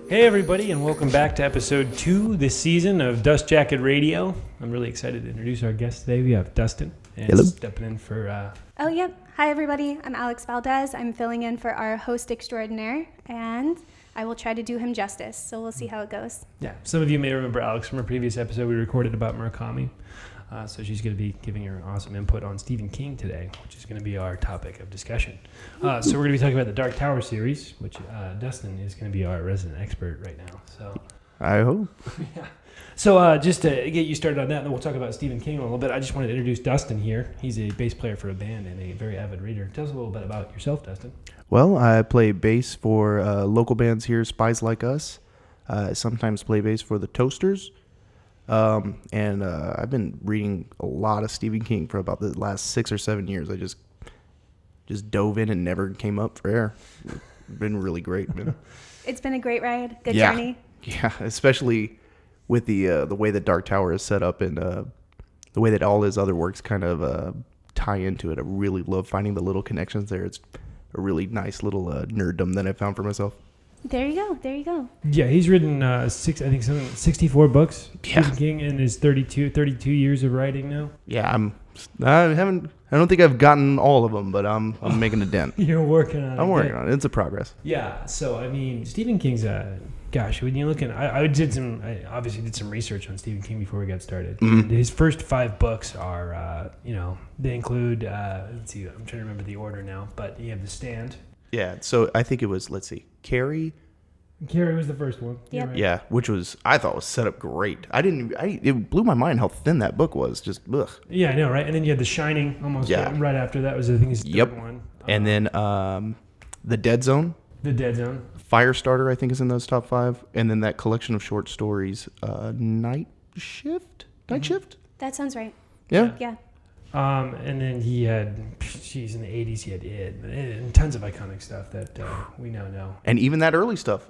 Hey everybody, and welcome back to episode 2 this season of Dust Jacket Radio. I'm really excited to introduce our guest today. We have Dustin, and Hello. Stepping in for... Oh, yep. Hi, everybody. I'm Alex Valdez. I'm filling in for our host extraordinaire, and I will try to do him justice. So we'll see how it goes. Yeah, some of you may remember Alex from a previous episode we recorded about Murakami. So she's going to be giving her awesome input on Stephen King today, which is going to be our topic of discussion. So we're going to be talking about the Dark Tower series, which Dustin is going to be our resident expert right now. So I hope. yeah. So just to get you started on that, and then we'll talk about Stephen King a little bit. I just wanted to introduce Dustin here. He's a bass player for a band and a very avid reader. Tell us a little bit about yourself, Dustin. Well, I play bass for local bands here, Spies Like Us. I sometimes play bass for the Toasters. And I've been reading a lot of Stephen King for about the last 6 or 7 years. I just dove in and never came up for air. It's been really great, man. It's been a great ride. Good Yeah. journey. Yeah, especially with the way that Dark Tower is set up and the way that all his other works kind of tie into it. I really love finding the little connections there. It's a really nice little nerddom that I found for myself. There you go. There you go. Yeah, he's written 64 books, Yeah. Stephen King, in his 32 years of writing now. Yeah, I don't think I've gotten all of them, but I'm making a dent. You're working on it. I'm working on it. It's a progress. Yeah, so I mean, Stephen King's gosh, when you look at, I obviously did some research on Stephen King before we got started. Mm-hmm. And his first 5 books are, they include, let's see, I'm trying to remember the order now, but you have The Stand. Yeah, so I think it was, let's see, Carrie. Carrie was the first one. Yep. You're right. Yeah, which I thought was set up great. It blew my mind how thin that book was. Just ugh. Yeah, I know, right? And then you had The Shining almost right after that was, I think, his third one. And then The Dead Zone. The Dead Zone. Firestarter, I think, is in those top 5. And then that collection of short stories, Night Shift? That sounds right. Yeah. Yeah. And then he had, in the 80s, he had It, and tons of iconic stuff that we now know. And even that early stuff.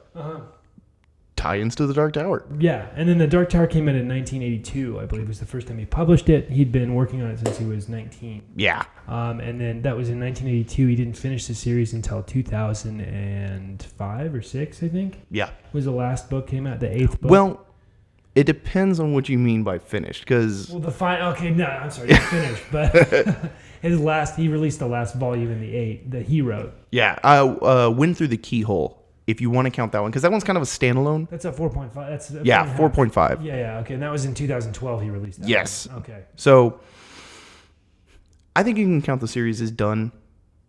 Tie-ins to the Dark Tower. Yeah, and then the Dark Tower came out in 1982, I believe was the first time he published it. He'd been working on it since he was 19. Yeah. And then that was in 1982. He didn't finish the series until 2005 or 6, I think. Yeah. Was the last book came out, the 8th book. Well, it depends on what you mean by finished, because... Well, I'm sorry, not finished, but he released the last volume in the 8 that he wrote. Yeah, Wind Through the Keyhole, if you want to count that one, because that one's kind of a standalone. That's a 4.5. That's 4.5. Yeah, okay, and that was in 2012 he released that. Yes. One. Okay. So, I think you can count the series as done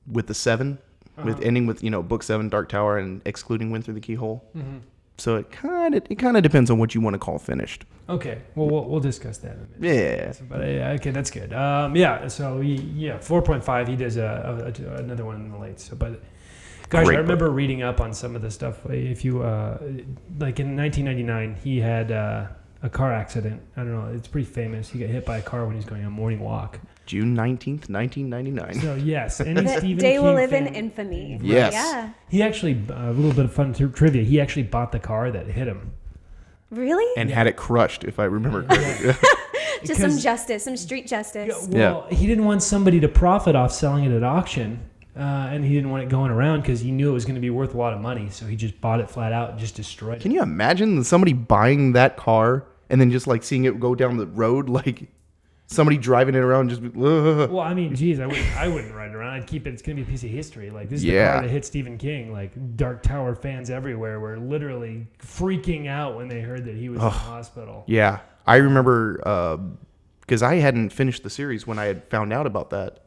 with the 7, with ending with, book 7, Dark Tower, and excluding Wind Through the Keyhole. Mm-hmm. So it kind of depends on what you want to call finished. Okay, well we'll discuss that in a minute. Yeah. But okay, that's good. So 4.5. He does another one in the late. So, but gosh, Great I remember reading up on some of the stuff. If you like in 1999, he had a car accident. I don't know. It's pretty famous. He got hit by a car when he was going on a morning walk. June 19th, 1999. So yes, any The Stephen day King will live fan, in infamy. Yes. Yeah. He actually a little bit of fun trivia. He actually bought the car that hit him. Really? And had it crushed, if I remember correctly. Just some justice, some street justice. Well, he didn't want somebody to profit off selling it at auction. And he didn't want it going around because he knew it was going to be worth a lot of money. So he just bought it flat out and just destroyed it. Can you imagine somebody buying that car and then just like seeing it go down the road, like somebody driving it around just... Well, I mean, geez, I wouldn't ride it around. I'd keep it. It's going to be a piece of history. Like, this is the car that hit Stephen King. Like, Dark Tower fans everywhere were literally freaking out when they heard that he was in the hospital. Yeah. I remember because I hadn't finished the series when I had found out about that.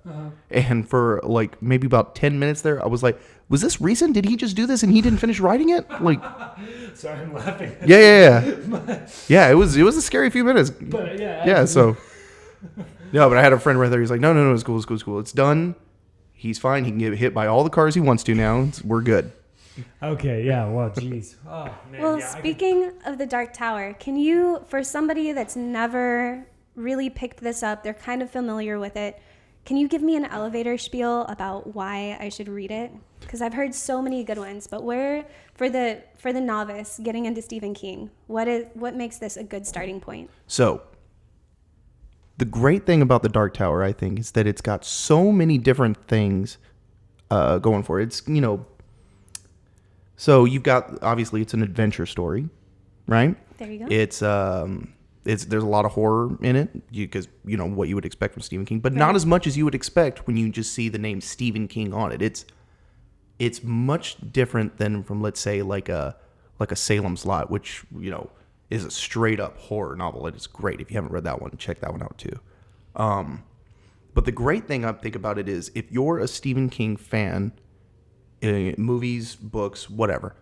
And for like maybe about 10 minutes there, I was like, was this recent? Did he just do this and he didn't finish writing it? Like, Sorry, I'm laughing. Yeah, it was a scary few minutes. But Yeah, so. No, but I had a friend right there. He's like, no, it's cool. It's done. He's fine. He can get hit by all the cars he wants to now. We're good. Okay, yeah, well, geez. Oh, man. Well, yeah, speaking of the Dark Tower, can you, for somebody that's never really picked this up, they're kind of familiar with it, can you give me an elevator spiel about why I should read it? Because I've heard so many good ones, but where, for the novice getting into Stephen King, what makes this a good starting point? So, the great thing about the Dark Tower, I think, is that it's got so many different things going for it. It's, so you've got, obviously, it's an adventure story, right? There you go. It's there's a lot of horror in it because what you would expect from Stephen King, but not as much as you would expect when you just see the name Stephen King on it. It's much different than from, let's say, like a Salem's Lot, which is a straight up horror novel. It is great. If you haven't read that one, check that one out too. But the great thing I think about it is if you're a Stephen King fan, movies, books, whatever,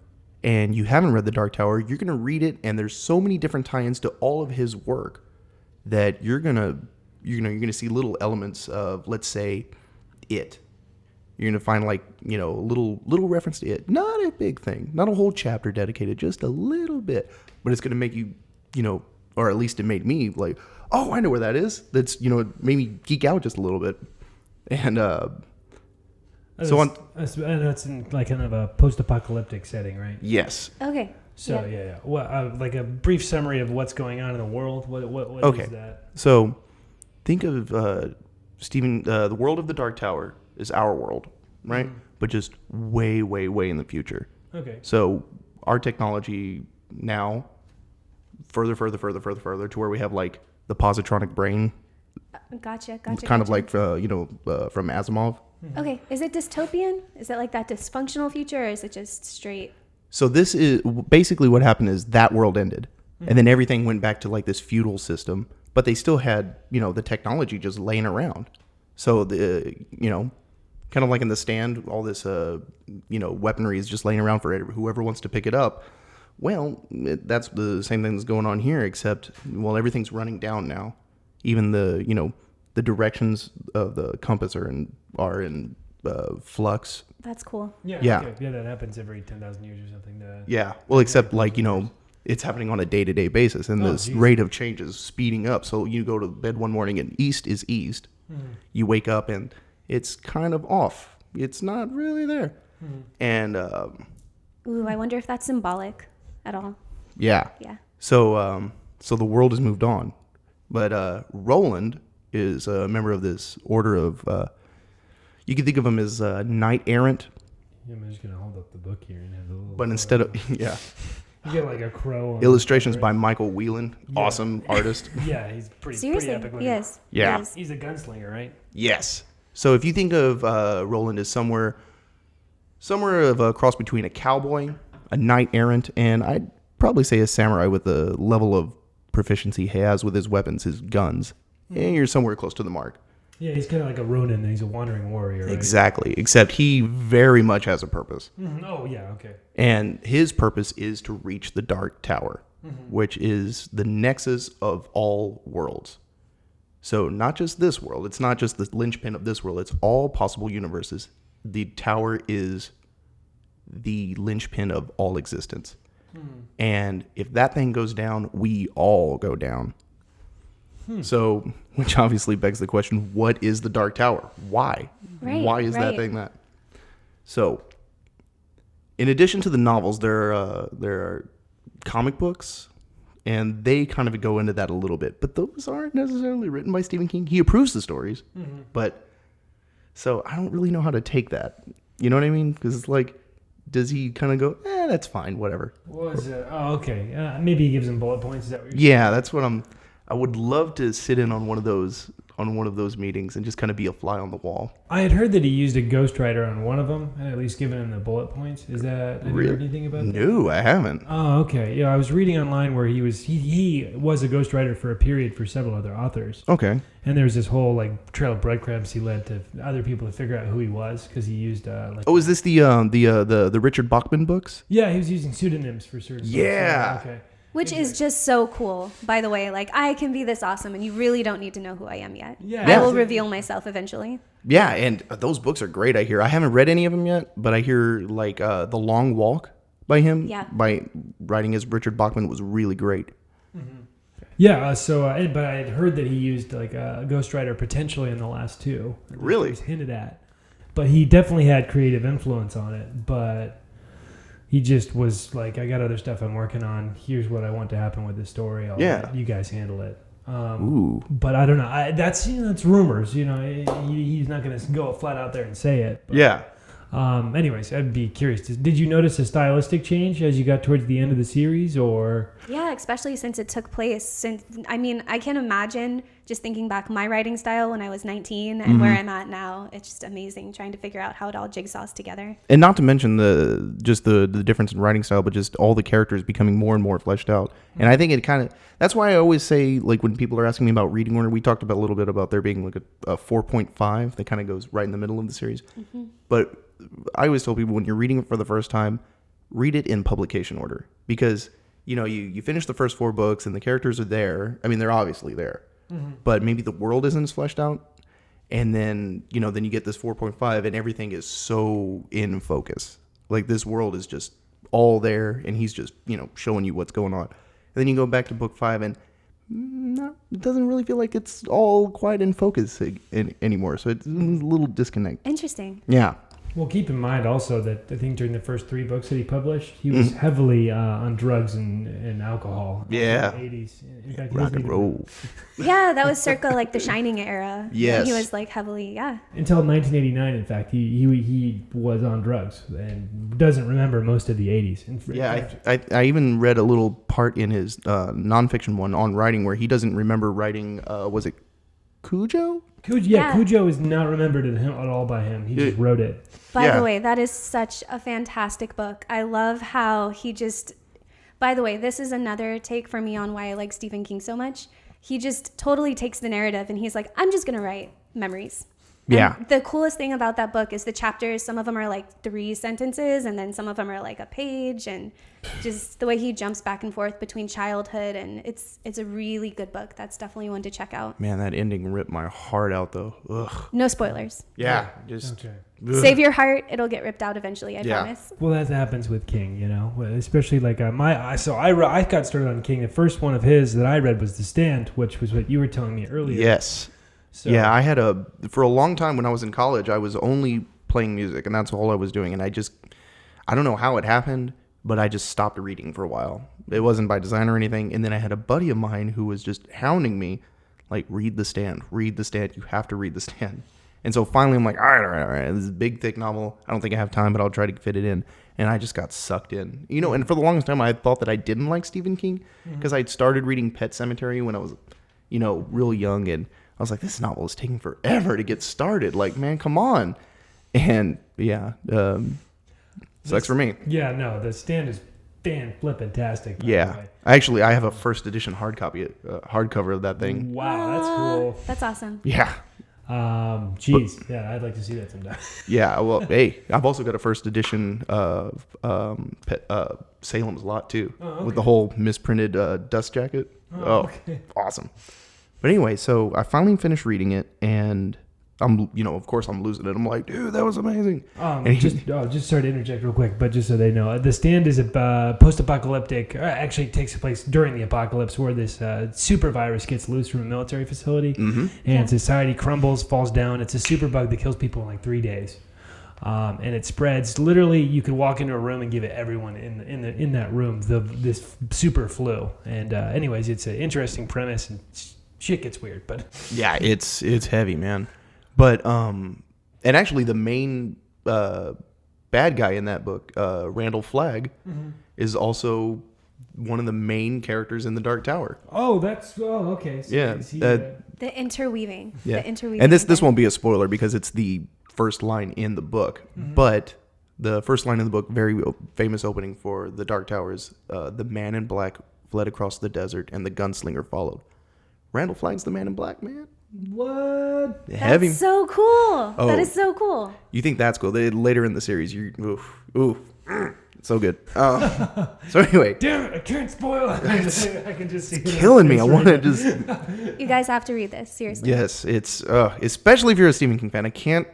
and you haven't read The Dark Tower, you're going to read it, and there's so many different tie-ins to all of his work that you're going to see little elements of, let's say, It. You're going to find little reference to It. Not a big thing, not a whole chapter dedicated, just a little bit, but it's going to make you, or at least it made me like, oh, I know where that is. That's, it made me geek out just a little bit. And that's in like kind of a post-apocalyptic setting, right? Yes. Okay. So yeah. Well, like a brief summary of what's going on in the world. What is that? So think of the world of the Dark Tower is our world, right? Mm-hmm. But just way, way, way in the future. Okay. So our technology now, further to where we have like the positronic brain. Gotcha. Kind of like from Asimov. Mm-hmm. Okay, is it dystopian? Is it like that dysfunctional future, or is it just straight? So this is basically what happened is that world ended, and then everything went back to like this feudal system, but they still had, the technology just laying around. So kind of like in The Stand, all this, weaponry is just laying around for whoever wants to pick it up. Well, that's the same thing that's going on here, except, everything's running down now. Even the directions of the compass are in flux. That's cool. Yeah. Okay. Yeah, that happens every 10,000 years or something. Yeah. Well, except it's happening on a day-to-day basis, and this rate of change is speeding up. So you go to bed one morning and east is east. Mm-hmm. You wake up and it's kind of off. It's not really there. Mm-hmm. And I wonder if that's symbolic at all. Yeah. Yeah. So the world has moved on, but Roland is a member of this order of. You can think of him as knight errant. Yeah, I'm just gonna hold up the book here and have a little. But instead of you get like a crow. Illustrations by Michael Whelan, awesome artist. Yeah, he's pretty epic. Yes. Yeah. He's a gunslinger, right? Yes. So if you think of Roland as somewhere of a cross between a cowboy, a knight errant, and I'd probably say a samurai with the level of proficiency he has with his weapons, his guns, and you're somewhere close to the mark. Yeah, he's kind of like a Ronin, and he's a wandering warrior. Right? Exactly, except he very much has a purpose. Mm-hmm. Oh, yeah, okay. And his purpose is to reach the Dark Tower, which is the nexus of all worlds. So not just this world, it's not just the linchpin of this world, it's all possible universes. The tower is the linchpin of all existence. And if that thing goes down, we all go down. So, which obviously begs the question, what is the Dark Tower? Why? Why is that thing that? So, in addition to the novels, there are comic books, and they kind of go into that a little bit. But those aren't necessarily written by Stephen King. He approves the stories, but so I don't really know how to take that. You know what I mean? Because it's like, does he kind of go, that's fine, whatever. What is it? Oh, okay. Maybe he gives him bullet points. Is that what you're saying? Yeah, that's what I would love to sit in on one of those on one of those meetings and just kind of be a fly on the wall. I had heard that he used a ghostwriter on one of them, and at least given him the bullet points. Have you heard anything about that? No, I haven't. Oh, okay. Yeah, I was reading online where he was a ghostwriter for a period for several other authors. Okay. And there was this whole like trail of breadcrumbs he led to other people to figure out who he was because he used is this the Richard Bachman books? Yeah, he was using pseudonyms for certain. Yeah. Books. Okay. Which is just so cool, by the way. Like, I can be this awesome, and you really don't need to know who I am yet. Yeah. I will reveal myself eventually. Yeah, and those books are great, I hear. I haven't read any of them yet, but I hear, like, The Long Walk by him, by writing as Richard Bachman, was really great. Mm-hmm. Yeah, but I had heard that he used, like, a ghostwriter potentially in the last two. Really? It was hinted at. But he definitely had creative influence on it, but... He just was like, I got other stuff I'm working on. Here's what I want to happen with this story. I'll let you guys handle it. But I don't know. That's rumors. He's not going to go flat out there and say it. But, yeah. Anyways, I'd be curious. Did you notice a stylistic change as you got towards the end of the series, or? Yeah, especially since it took place. I can't imagine just thinking back my writing style when I was 19 and where I'm at now. It's just amazing trying to figure out how it all jigsaws together. And not to mention the difference in writing style, but just all the characters becoming more and more fleshed out. And I think it kind of, that's why I always say, like, when people are asking me about reading order, we talked about a little bit about there being like a 4.5 that kind of goes right in the middle of the series. Mm-hmm. But I always tell people, when you're reading it for the first time, read it in publication order, because you finish the first 4 books and the characters are there. I mean, they're obviously there, but maybe the world isn't as fleshed out. And then you get this 4.5 and everything is so in focus. Like, this world is just all there and he's just, showing you what's going on. And then you go back to book 5 and it doesn't really feel like it's all quite in focus anymore. So it's a little disconnect. Interesting. Yeah. Well, keep in mind also that I think during the first 3 books that he published, he was heavily on drugs and alcohol. Yeah. In the 80s. In fact, Rock and roll. Yeah, that was circa like the Shining era. Yes. He was like heavily, Until 1989, in fact, he was on drugs and doesn't remember most of the 80s. Yeah, I even read a little part in his nonfiction one on writing where he doesn't remember writing, was it Cujo? Cujo is not remembered at all by him. He just wrote it. By the way, that is such a fantastic book. I love how he just... By the way, this is another take for me on why I like Stephen King so much. He just totally takes the narrative and he's like, I'm just going to write memories. Yeah. And the coolest thing about that book is the chapters. Some of them are like 3 sentences and then some of them are like a page, and just the way he jumps back and forth between childhood, and it's a really good book. That's definitely one to check out. Man, that ending ripped my heart out though. Ugh. No spoilers. Yeah. Just save your heart. It'll get ripped out eventually. I promise. Well, that happens with King, especially like I got started on King. The first one of his that I read was The Stand, which was what you were telling me earlier. Yes. So. Yeah, I had for a long time when I was in college, I was only playing music and that's all I was doing. And I don't know how it happened, but I just stopped reading for a while. It wasn't by design or anything. And then I had a buddy of mine who was just hounding me, like, read The Stand, you have to read The Stand. And so finally I'm like, all right, this is a big, thick novel. I don't think I have time, but I'll try to fit it in. And I just got sucked in. And for the longest time, I thought that I didn't like Stephen King because I'd started reading Pet Sematary when I was, real young. And I was like, this novel is taking forever to get started. Like, man, come on. And, sucks for me. Yeah, no, The Stand is fan-flippin-tastic. Yeah. Actually, I have a first edition hardcover of that thing. Wow, that's cool. That's awesome. Yeah. Yeah, I'd like to see that sometime. Yeah, well, hey, I've also got a first edition of Salem's Lot too, with the whole misprinted dust jacket. Okay. Awesome. But anyway, so I finally finished reading it, and of course I'm losing it. I'm like, dude, that was amazing. Just sorry to interject real quick, but just so they know, The Stand is a post-apocalyptic. Actually, takes place during the apocalypse, where this super virus gets loose from a military facility, and society crumbles, falls down. It's a super bug that kills people in like 3 days, and it spreads. Literally, you could walk into a room and give it everyone in that room this super flu. And anyways, it's an interesting premise, and shit gets weird, but yeah, it's heavy, man. But and actually the main bad guy in that book, Randall Flagg, is also one of the main characters in the Dark Tower. Okay. So Yeah, is he, The interweaving. Yeah. The interweaving. And this thing. won't be a spoiler because it's the first line in the book. But the first line in the book, very famous opening for the Dark Tower, is the man in black fled across the desert and the gunslinger followed. Randall Flagg's the man in black, man. what? Heavy. That's so cool. Oh. That is so cool. You think that's cool? Later in the series, so good. So anyway, Damn it! I can't spoil it. I can just see it. killing me. I want to just. You guys have to read this, seriously. Yes, it's especially if you're a Stephen King fan. I can't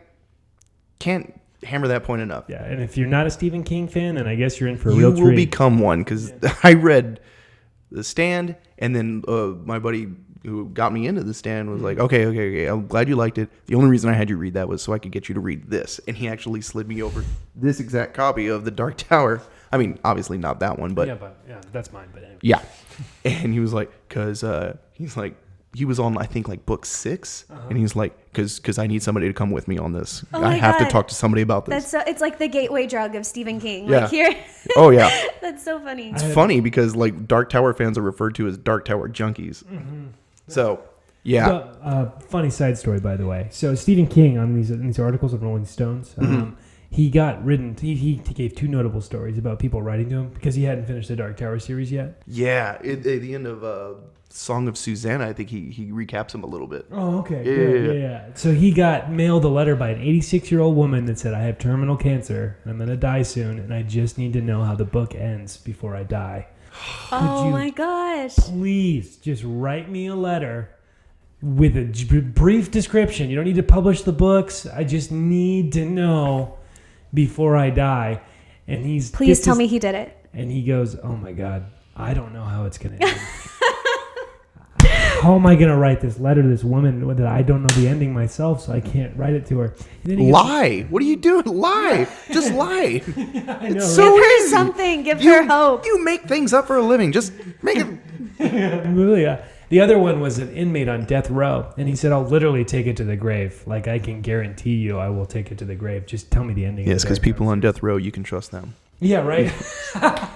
hammer that point enough. Yeah, and if you're not a Stephen King fan, then I guess you're in for a You real will treat. become one because I read The Stand, and then my buddy who got me into The Stand was like, okay, I'm glad you liked it. The only reason I had you read that was so I could get you to read this. And he actually slid me over this exact copy of The Dark Tower. I mean, obviously not that one, but that's mine. But anyway. yeah. And he was like, because he's like, he was on, I think, like book 6. And he's like, because I need somebody to come with me on this. Oh I my have to God. talk to somebody about this. That's so, it's like the gateway drug of Stephen King. Yeah. Like here. Oh, yeah. That's so funny. It's funny because like Dark Tower fans are referred to as Dark Tower junkies. So, yeah. Funny side story, by the way. So Stephen King, on these articles of Rolling Stones, he got written. He gave 2 notable stories about people writing to him because he hadn't finished the Dark Tower series yet. Yeah. At the end of Song of Susanna, I think he recaps him a little bit. Oh, okay. Yeah. Yeah. So he got mailed a letter by an 86-year-old woman that said, "I have terminal cancer and I'm going to die soon, and I just need to know how the book ends before I die. Oh you my gosh. Please just write me a letter with a brief description. You don't need to publish the books. I just need to know before I die." And Please tell me he did it. And he goes, "Oh my God, I don't know how it's going to end. How am I going to write this letter to this woman that I don't know the ending myself, so I can't write it to her?" And then he goes, Lie. What are you doing? Lie. Just lie. I know, It's so Give her easy. something. Give her hope. You make things up for a living. Just make it. Really, the other one was an inmate on death row, and he said, "I'll literally take it to the grave. Like, I can guarantee you I will take it to the grave. Just tell me the ending." Yes, because because people on death row, you can trust them. Yeah, right.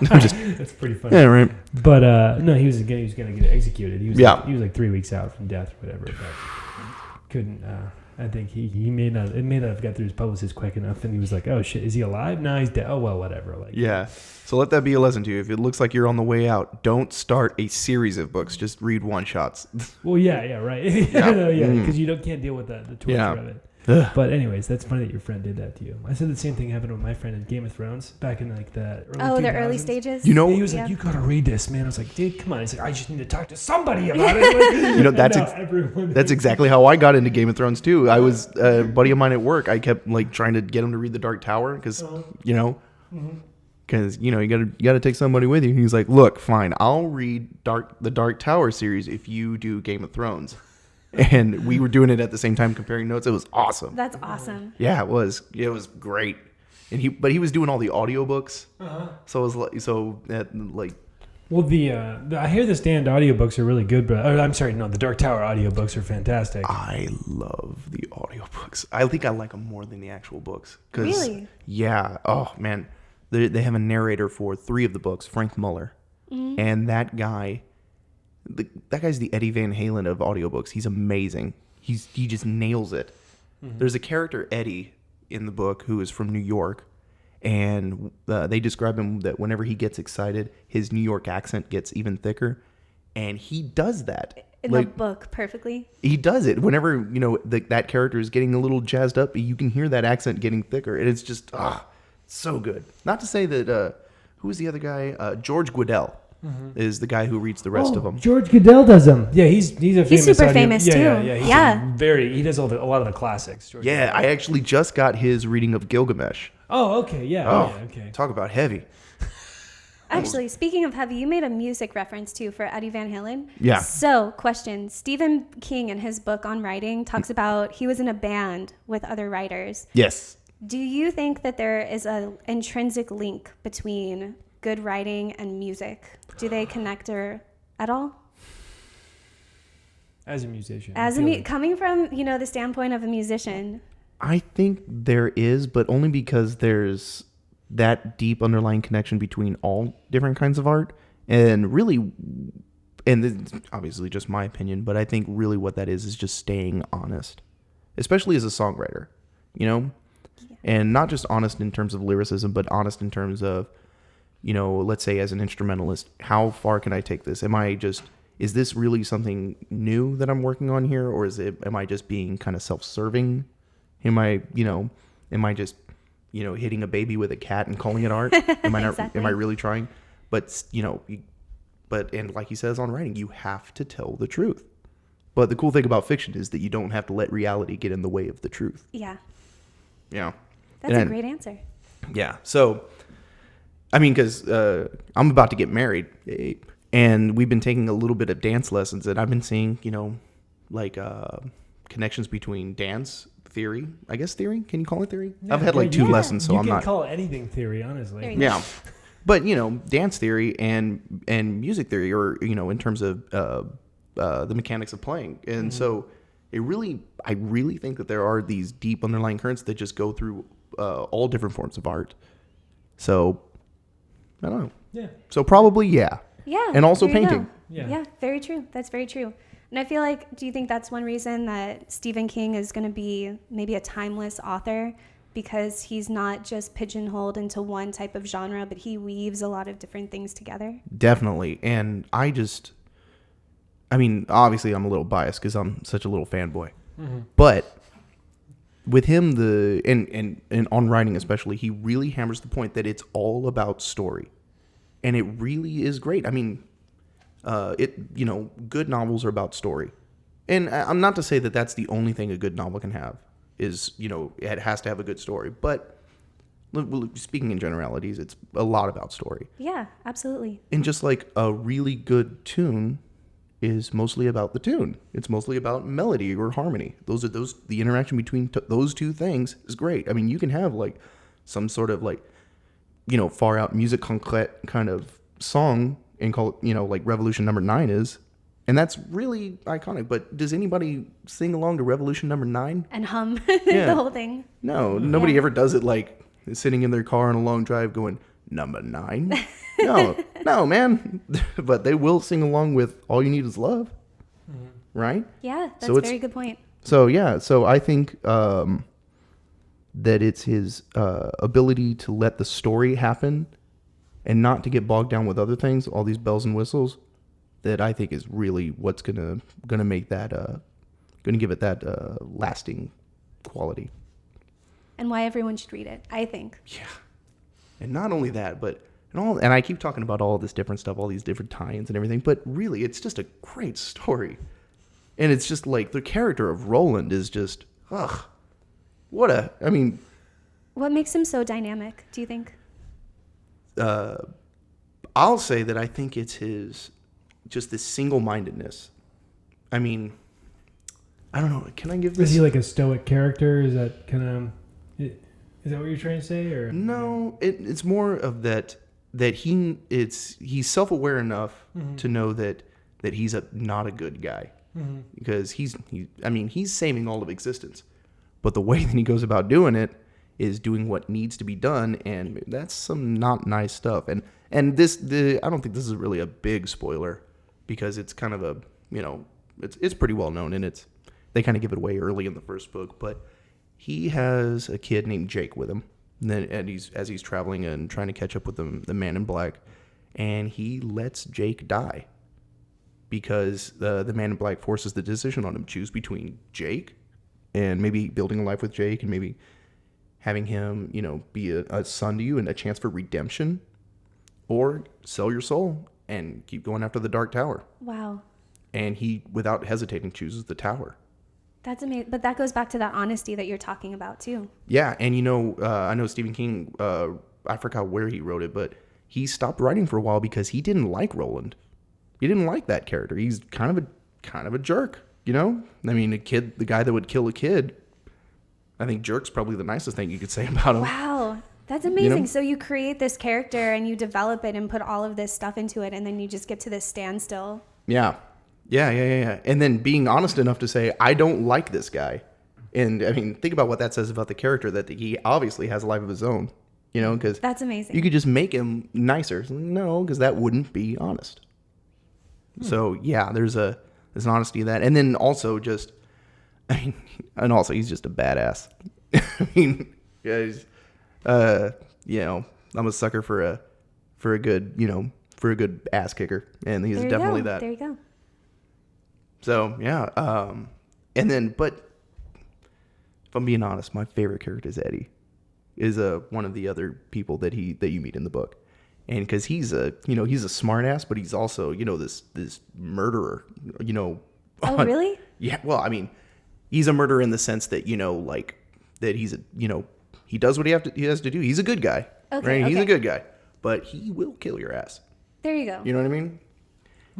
No, just That's pretty funny. yeah, right. But no, he was gonna get executed. He was Yeah. he was like 3 weeks out from death, or whatever. But couldn't. I think he may not have got through his publicist quick enough, and he was like, "Oh shit, is he alive? No, he's dead. Oh well, whatever." Like, Yeah. So let that be a lesson to you. If it looks like you're on the way out, don't start a series of books. Just read one shots. Well, yeah, right. Yeah. Because you can't deal with the torture Yeah. of it. Ugh. But anyways, that's funny that your friend did that to you. I said the same thing happened with my friend in Game of Thrones back in like the early 2000s. The early stages. You know, He was like, Yeah. "You gotta read this, man." I was like, "Dude, come on." He's like, "I just need to talk to somebody about it." Like, You know, that's and now everyone- that's exactly how I got into Game of Thrones too. I was a buddy of mine at work. I kept like trying to get him to read The Dark Tower because you know, because you gotta take somebody with you. And he's like, "Look, fine, I'll read the Dark Tower series if you do Game of Thrones." And we were doing it at the same time, comparing notes. It was awesome. That's awesome. Yeah, it was. It was great. And he was doing all the audiobooks. So it was like Well, I hear the Stand audiobooks are really good, but I'm sorry, no, the Dark Tower audiobooks are fantastic. I love the audiobooks. I think I like them more than the actual books. Really? Yeah. Oh man, they have a narrator for 3 of the books, Frank Muller, and that guy. That guy's the Eddie Van Halen of audiobooks. He's amazing. He just nails it. There's a character, Eddie, in the book who is from New York, and they describe him that whenever he gets excited, his New York accent gets even thicker, and he does that. In the book, perfectly. He does it. Whenever, that character is getting a little jazzed up, you can hear that accent getting thicker, and it's just, so good. Not to say that, who was the other guy? George Guidall. Is the guy who reads the rest of them. George Goodell does them. Yeah, he's a famous. He's super audio- famous, yeah, too. Yeah, he does a lot of the classics. George Yeah, Goodell. I actually just got his reading of Gilgamesh. Oh, okay, yeah. Oh, yeah, okay. talk about heavy. Actually, speaking of heavy, you made a music reference too for Eddie Van Halen. Yeah. So, question: Stephen King in his book on writing talks about he was in a band with other writers. Yes. Do you think that there is an intrinsic link between good writing and music? Do they connect or at all? As a musician, Coming from the standpoint of a musician. I think there is, but only because there's that deep underlying connection between all different kinds of art. And really, and this is obviously just my opinion, but I think really what that is just staying honest, especially as a songwriter, you know? And not just honest in terms of lyricism, but honest in terms of, you know, let's say as an instrumentalist, how far can I take this? Is this really something new that I'm working on here? Or am I just being kind of self-serving? Am I just, hitting a baby with a cat and calling it art? Am I really trying? But, and like he says on writing, you have to tell the truth. But the cool thing about fiction is that you don't have to let reality get in the way of the truth. Yeah. Yeah. That's a great answer. Yeah. So, I mean, because I'm about to get married, and we've been taking a little bit of dance lessons, and I've been seeing, connections between dance theory. I guess theory? Can you call it theory? Yeah, I've had like 2 lessons, so I'm not. You can call anything theory, honestly. Yeah. But, dance theory and music theory, or, in terms of the mechanics of playing. And so I really think that there are these deep underlying currents that just go through all different forms of art. So, I don't know. Yeah. So probably, yeah. Yeah. And also painting. Yeah, very true. That's very true. And I feel like, do you think that's one reason that Stephen King is going to be maybe a timeless author? Because he's not just pigeonholed into one type of genre, but he weaves a lot of different things together. Definitely. And obviously I'm a little biased because I'm such a little fanboy. Mm-hmm. But with him, and on writing especially, he really hammers the point that it's all about story. And it really is great. I mean, good novels are about story. And I'm not to say that that's the only thing a good novel can have is, it has to have a good story. But speaking in generalities, it's a lot about story. Yeah, absolutely. And just like a really good tune is mostly about the tune. It's mostly about melody or harmony. The interaction between those two things is great. I mean, you can have like some sort of like, far out musique concrète kind of song and call it, like Revolution Number 9 is. And that's really iconic. But does anybody sing along to Revolution Number 9? And hum the whole thing? No, nobody ever does it like sitting in their car on a long drive going, Number 9? No, man. But they will sing along with All You Need Is Love. Mm-hmm. Right? Yeah, that's a very good point. So, yeah. So I think that it's his ability to let the story happen and not to get bogged down with other things, all these bells and whistles, that I think is really what's gonna make that gonna give it that lasting quality. And why everyone should read it, I think. Yeah, and not only that, but and I keep talking about all this different stuff, all these different tie-ins and everything, but really, it's just a great story, and it's just like the character of Roland is just what makes him so dynamic? Do you think? I'll say that I think it's his. Just this single-mindedness. I mean, I don't know. Can I give this? Is he like a stoic character? Is that kind of? Is that what you're trying to say? Or no, it's more of that he's self-aware enough to know that he's not a good guy because he's saving all of existence, but the way that he goes about doing it is doing what needs to be done, and that's some not nice stuff. And I don't think this is really a big spoiler. Because it's kind of it's pretty well known, and they kind of give it away early in the first book. But he has a kid named Jake with him, and he's traveling and trying to catch up with the man in black, and he lets Jake die because the man in black forces the decision on him: choose between Jake and maybe building a life with Jake, and maybe having him be a son to you and a chance for redemption, or sell your soul and keep going after the Dark Tower. Wow. And he, without hesitating, chooses the tower. That's amazing. But that goes back to that honesty that you're talking about, too. Yeah. And, I know Stephen King, I forgot where he wrote it, but he stopped writing for a while because he didn't like Roland. He didn't like that character. He's kind of a jerk, I mean, the guy that would kill a kid, I think jerk's probably the nicest thing you could say about him. Wow. That's amazing. So you create this character and you develop it and put all of this stuff into it, and then you just get to this standstill. Yeah. And then being honest enough to say, I don't like this guy. And I mean, think about what that says about the character, that he obviously has a life of his own. You know, because That's amazing. you could just make him nicer. No, because that wouldn't be honest. So yeah, there's an honesty in that, and then also just, I mean, and also he's just a badass. I mean, guys, you know, I'm a sucker for a good, you know, for a good ass kicker, and he's definitely that. There you go. So yeah, and then, but if I'm being honest, my favorite character is Eddie, is one of the other people that you meet in the book, and because he's a smart ass, but he's also, you know, this murderer, you know. Oh, really? Yeah. Well, I mean, he's a murderer in the sense that, you know, like that he's a, you know, he does what he has to do. He's a good guy, Okay, right? He's okay. a good guy, but he will kill your ass. There you go. You know what I mean?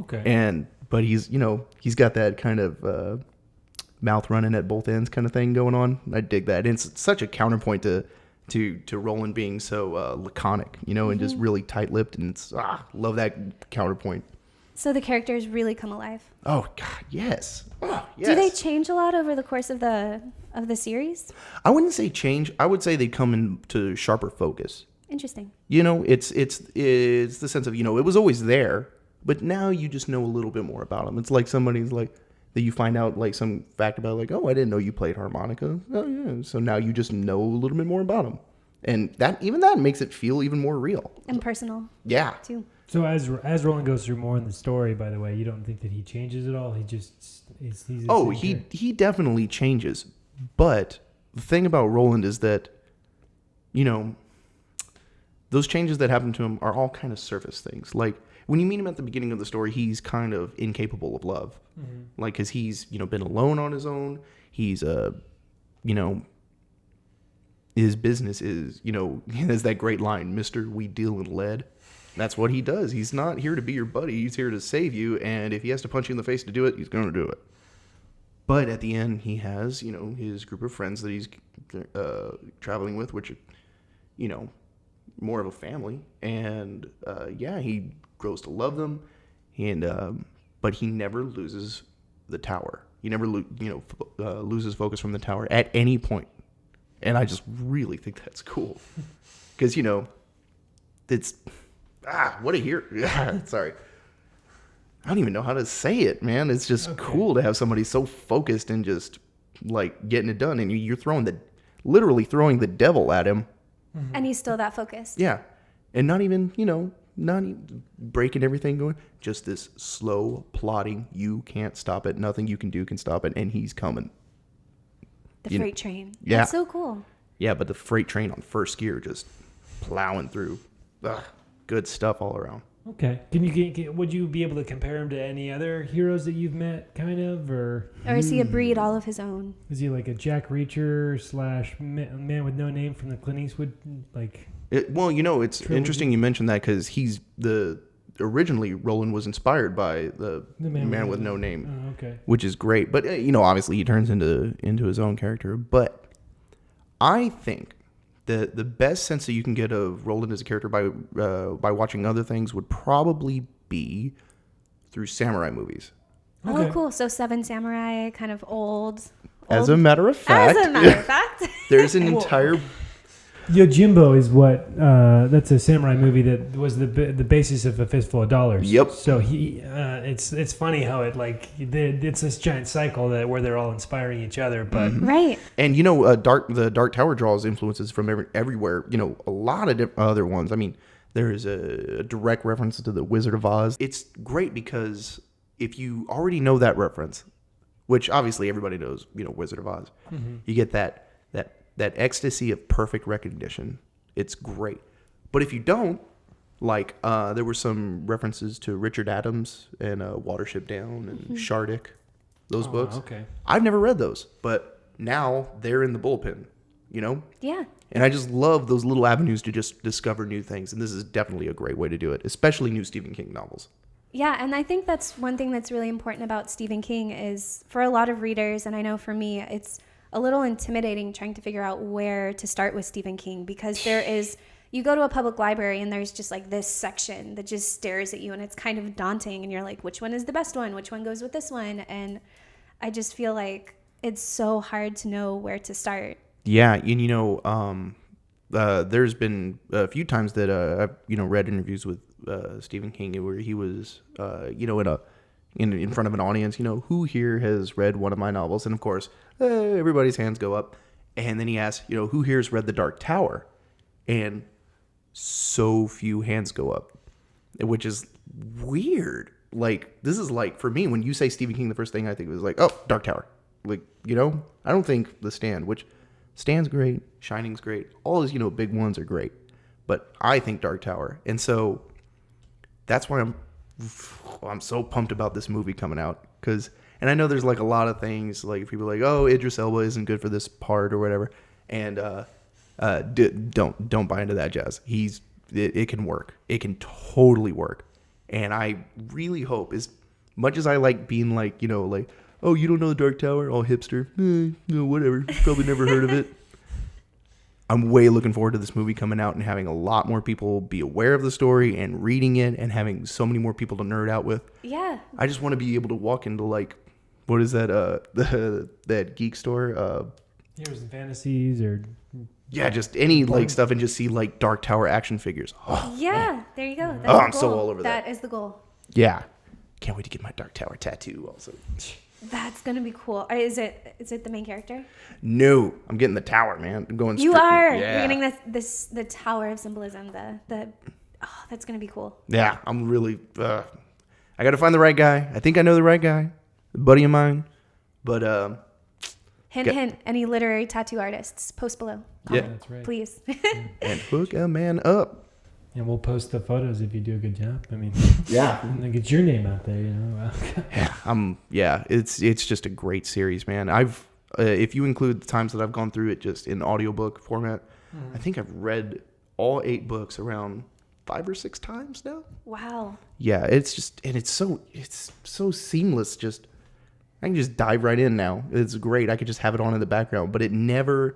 Okay. But he's, you know, he's got that kind of mouth running at both ends kind of thing going on. I dig that. And it's such a counterpoint to Roland being so laconic, you know, and just really tight-lipped. And it's love that counterpoint. So the characters really come alive. Oh God, yes. Oh, yes. Do they change a lot over the course of the series? I wouldn't say change. I would say they come into sharper focus. Interesting. You know, it's the sense of, you know, it was always there, but now you just know a little bit more about them. It's like somebody's like, that you find out like some fact about, like, oh, I didn't know you played harmonica. Oh yeah. So now you just know a little bit more about them. And that makes it feel even more real. And personal. Yeah. Too. So as Roland goes through more in the story, by the way, you don't think that he changes at all? He just he's the Oh, same character? he definitely changes. But the thing about Roland is that, you know, those changes that happen to him are all kind of surface things. Like when you meet him at the beginning of the story, he's kind of incapable of love. Mm-hmm. Like, cause he's, you know, been alone on his own. He's, you know, his business is, you know, he has that great line, "Mister, we deal in lead." That's what he does. He's not here to be your buddy. He's here to save you. And if he has to punch you in the face to do it, he's going to do it. But at the end, he has, you know, his group of friends that he's traveling with, which are, you know, more of a family. And yeah, he grows to love them. And but he never loses the tower. He never, loses focus from the tower at any point. And I just really think that's cool. Because, you know, it's... what a hero. Sorry. I don't even know how to say it, man. It's just cool to have somebody so focused and just like getting it done. And you're literally throwing the devil at him. Mm-hmm. And he's still that focused. Yeah. And not even breaking everything going. Just this slow plodding. You can't stop it. Nothing you can do can stop it. And he's coming. The freight train. Yeah. That's so cool. Yeah, but the freight train on first gear just plowing through. Good stuff all around. Okay. Would you be able to compare him to any other heroes that you've met, kind of, or is he a breed all of his own? Is he like a Jack Reacher / man with no name from the Clint Eastwood, like? Well, you know, it's trilogy? Interesting you mentioned that because originally Roland was inspired by the man with no name. Oh, okay. Which is great, but you know, obviously he turns into his own character. But I think the best sense that you can get of Roland as a character by watching other things would probably be through samurai movies. Okay. Oh, cool. So Seven Samurai, kind of old. As a matter of fact, there's an entire... Yojimbo is what that's a samurai movie that was the basis of A Fistful of Dollars. Yep. So it's funny how it's this giant cycle where they're all inspiring each other, but right. And you know, the Dark Tower draws influences from everywhere. You know, a lot of other ones. I mean, there is a direct reference to the Wizard of Oz. It's great because if you already know that reference, which obviously everybody knows, you know, Wizard of Oz, you get that ecstasy of perfect recognition. It's great. But if you don't, like, there were some references to Richard Adams and Watership Down and Shardik, those books. Okay. I've never read those, but now they're in the bullpen, you know? Yeah. And I just love those little avenues to just discover new things. And this is definitely a great way to do it, especially new Stephen King novels. Yeah, and I think that's one thing that's really important about Stephen King is for a lot of readers, and I know for me, it's a little intimidating trying to figure out where to start with Stephen King because you go to a public library and there's just like this section that just stares at you and it's kind of daunting and you're like, which one is the best one? Which one goes with this one? And I just feel like it's so hard to know where to start. Yeah, and you know, there's been a few times that I've read interviews with Stephen King where he was in front of an audience. Who here has read one of my novels? And of course, everybody's hands go up. And then he asks, who here has read The Dark Tower? And so few hands go up, which is weird. Like, this is like, for me, when you say Stephen King, the first thing I think was like, oh, Dark Tower. Like, I don't think The Stand, which Stand's great, Shining's great. All his, big ones are great. But I think Dark Tower. And so that's why I'm so pumped about this movie coming out. And I know there's like a lot of things, like people are like, oh, Idris Elba isn't good for this part or whatever. And don't buy into that jazz. It can work. It can totally work. And I really hope, as much as I like being like, like, oh, you don't know The Dark Tower? All hipster. Whatever. Probably never heard of it. I'm way looking forward to this movie coming out and having a lot more people be aware of the story and reading it and having so many more people to nerd out with. Yeah. I just want to be able to walk into, like, what is that, that geek store? Heroes and Fantasies or... Yeah, just any like stuff and just see like Dark Tower action figures. Oh, yeah, man. There you go. That's I'm the so goal. all over that. That is the goal. Yeah. Can't wait to get my Dark Tower tattoo also. That's going to be cool. Is it the main character? No, I'm getting the tower, man. I'm going You straight. are. Yeah. You're getting the tower of symbolism. That's going to be cool. Yeah, I'm really I got to find the right guy. I think I know the right guy. A buddy of mine. But Hint, any literary tattoo artists, post below. Yeah, that's right. Please. And hook a man up. And we'll post the photos if you do a good job. I mean, yeah, and get your name out there, Yeah, it's just a great series, man. I've if you include the times that I've gone through it just in audiobook format, I think I've read all 8 books around 5 or 6 times now. Wow. Yeah, it's so seamless. Just I can just dive right in now. It's great. I could just have it on in the background, but it never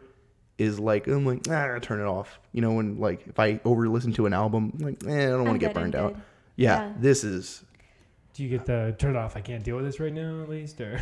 is like, I'm like, I gotta turn it off. When like if I over listen to an album, I'm like, I don't want to get burned out. Yeah, this is. Do you get the turn it off? I can't deal with this right now, at least, or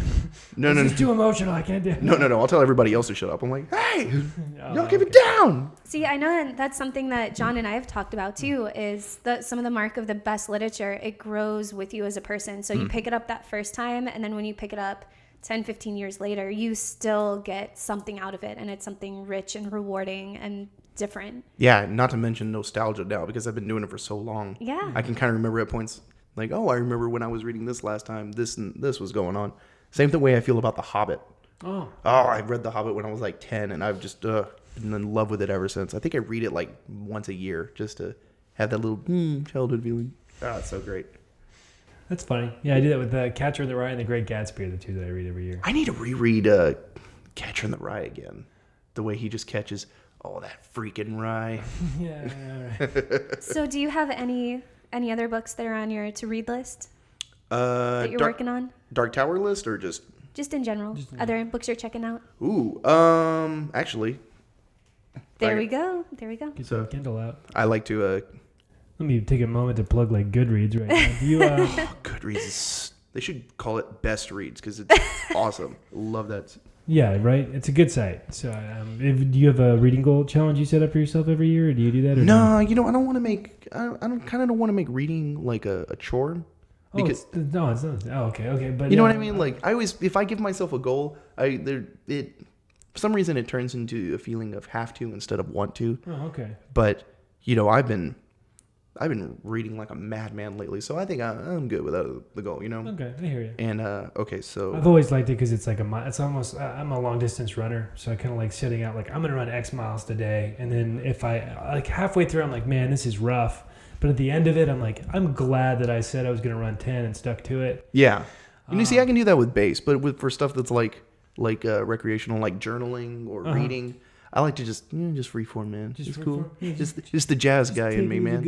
No. It's too emotional. I can't do it. No. I'll tell everybody else to shut up. I'm like, hey, y'all keep it down. See, I know that's something that John and I have talked about too. Is some of the mark of the best literature? It grows with you as a person. So you pick it up that first time, and then when you pick it up 10, 15 years later, you still get something out of it, and it's something rich and rewarding and different. Yeah, not to mention nostalgia now, because I've been doing it for so long. Yeah. I can kind of remember at points, like, oh, I remember when I was reading this last time, this and this was going on. Same the way I feel about The Hobbit. Oh, I read The Hobbit when I was like 10, and I've just been in love with it ever since. I think I read it like once a year just to have that little childhood feeling. It's so great. That's funny. Yeah, I do that with The Catcher in the Rye and The Great Gatsby are the 2 that I read every year. I need to reread Catcher in the Rye again. The way he just catches all that freaking rye. Yeah. Right. So do you have any other books that are on your to-read list that you're working on? Dark Tower list or just in general? Other books you're checking out? Ooh, actually. There we go. Get the Kindle out. I like to... Let me take a moment to plug like Goodreads right now. Do you, Goodreads they should call it Best Reads because it's awesome. Love that. Yeah, right. It's a good site. So, do you have a reading goal challenge you set up for yourself every year, or do you do that? Or no, I don't want to make. I don't want to make reading like a chore. Because it's not. Oh, okay. But you know what I mean. Like I always, if I give myself a goal, for some reason it turns into a feeling of have to instead of want to. Oh, okay. But I've been reading like a madman lately, so I think I'm good without the goal, Okay, I hear you. And okay, so I've always liked it because it's like it's almost. I'm a long distance runner, so I kind of like setting out like I'm gonna run X miles today, and then if I like halfway through, I'm like, man, this is rough. But at the end of it, I'm like, I'm glad that I said I was gonna run 10 and stuck to it. Yeah, you see, I can do that with bass, but for stuff that's like recreational, like journaling or reading. I like to just freeform, man. It's cool. Just the jazz guy in me, man.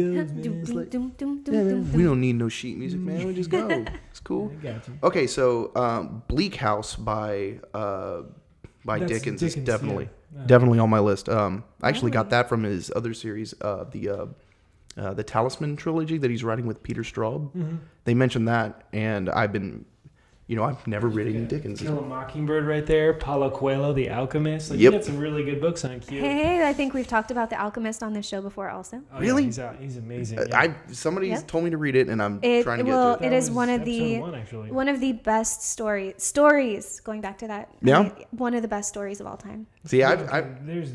We don't need no sheet music, man. We just go. It's cool. I got you. Okay, so Bleak House by Dickens is definitely on my list. I actually got that from his other series, the Talisman trilogy that he's writing with Peter Straub. Mm-hmm. They mentioned that, and I've been, I've never read any Dickens. Kill a Mockingbird right there. Paulo Coelho, The Alchemist. Like, Yep. You got some really good books on Q. Hey, I think we've talked about The Alchemist on this show before also. Oh, Really? Yeah, he's amazing. Yeah. Somebody's Yep. told me to read it, and I'm trying to get to it. It is one of the best stories. Going back to that, Yeah. one of the best stories of all time. See, There's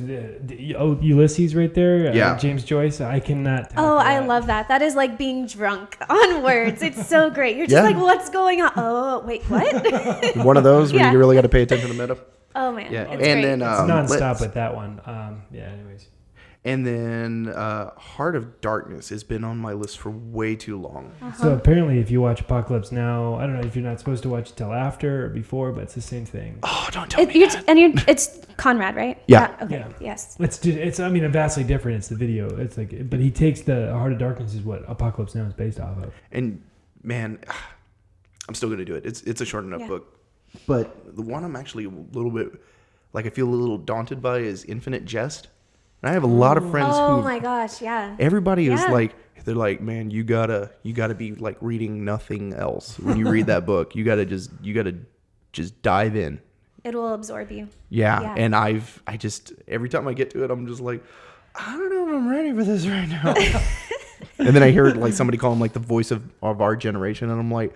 Ulysses right there. Yeah. James Joyce. I cannot. Oh, I love that. That is like being drunk on words. It's so great. You're just Yeah. like, what's going on? Oh, wait, what? one of those where Yeah. you really got to pay attention to meta. Oh man, Yeah, it's and great. then It's nonstop with that one. Anyways. And then Heart of Darkness has been on my list for way too long. So apparently, if you watch Apocalypse Now, I don't know if you're not supposed to watch it till after or before, but it's the same thing. Oh, don't tell me that. It's Conrad, right? Yeah. Okay. Yeah. Yes. It's vastly different. It's the video. It's like, but he takes the Heart of Darkness is what Apocalypse Now is based off of. And man, I'm still gonna do it. It's a short enough Yeah. book, but the one I'm actually a little bit I feel a little daunted by is Infinite Jest. And I have a lot of friends Oh who my gosh, yeah. everybody is Yeah. like, they're like, man, you gotta be like reading nothing else when you read that book. You gotta just dive in. It will absorb you. Yeah. Yeah. And I just every time I get to it, I'm just like, I don't know if I'm ready for this right now. And then I hear like somebody call him like the voice of our generation, and I'm like,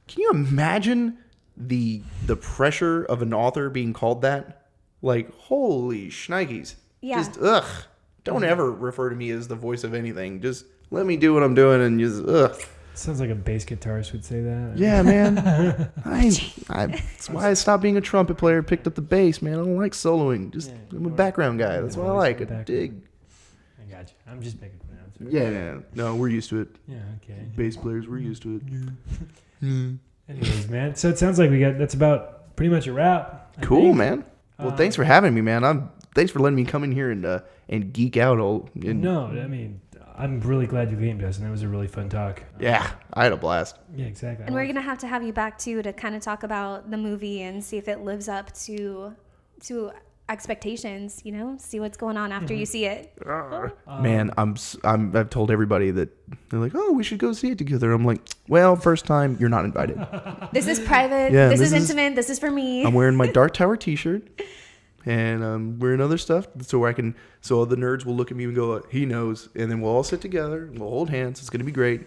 can you imagine the pressure of an author being called that? Like, holy shnikes. Yeah. Just don't ever refer to me as the voice of anything. Just let me do what I'm doing and just Sounds like a bass guitarist would say that. Yeah, man. That's why I stopped being a trumpet player, picked up the bass, man. I don't like soloing. I'm a background guy. That's what I like. I dig. I got you. I'm just making fun of it. Yeah, man. No, we're used to it. Yeah, okay. Bass players, we're used to it. Anyways, man. So it sounds like that's about pretty much a wrap. I Cool, think. man. Well, thanks for having me, man. Thanks for letting me come in here and geek out all. No, I mean, I'm really glad you came, Dustin. That was a really fun talk. Yeah, I had a blast. Yeah, exactly. And we're gonna have you back too to kind of talk about the movie and see if it lives up to expectations. See what's going on after you see it. Man, I've told everybody that they're like, oh, we should go see it together. I'm like, well, first time, you're not invited. This is private. Yeah, this this is is- intimate. This is for me. I'm wearing my Dark Tower T-shirt, and I'm wearing other stuff so all the nerds will look at me and go, he knows, and then we'll all sit together, we'll hold hands. It's gonna be great,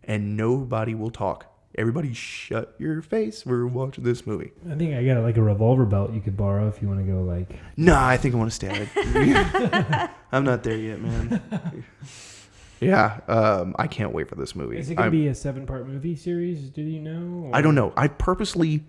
and nobody will talk. Everybody, shut your face. We're watching this movie. I think I got like a revolver belt you could borrow if you want to go like. Nah, I think I want to stay out. I'm not there yet, man. Yeah, I can't wait for this movie. Is it going to be a 7-part movie series? Do you know? I don't know. I purposely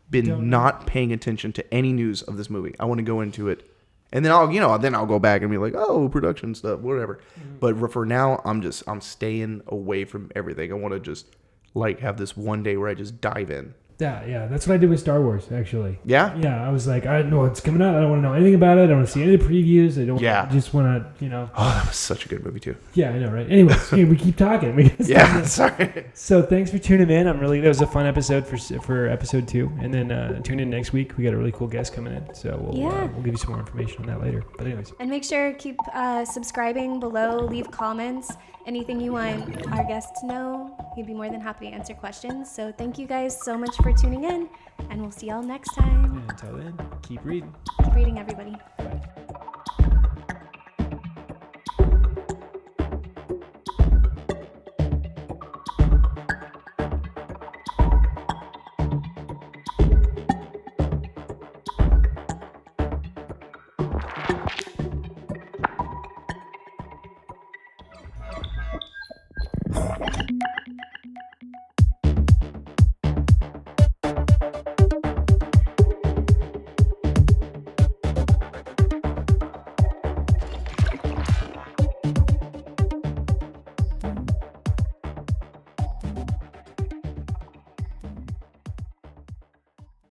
been Don't not paying attention to any news of this movie. I want to go into it, and then I'll go back and be like, oh, production stuff, whatever. Mm-hmm. But for now, I'm staying away from everything. I want to just have this one day where I just dive in. Yeah, that's what I did with Star Wars, actually. Yeah? Yeah, I was like, I don't know what's coming out. I don't want to know anything about it. I don't want to see any of the previews. I don't. Yeah. I just want to, Oh, that was such a good movie too. Yeah, I know, right? Anyways, hey, we keep talking. Yeah, sorry. So thanks for tuning in. That was a fun episode for episode 2. And then tune in next week. We got a really cool guest coming in. So we'll give you some more information on that later. But anyways. And make sure keep subscribing below. Leave comments. Anything you want our guest to know, he'd be more than happy to answer questions. So thank you guys so much for tuning in, and we'll see y'all next time. And until then, keep reading. Keep reading, everybody. Bye.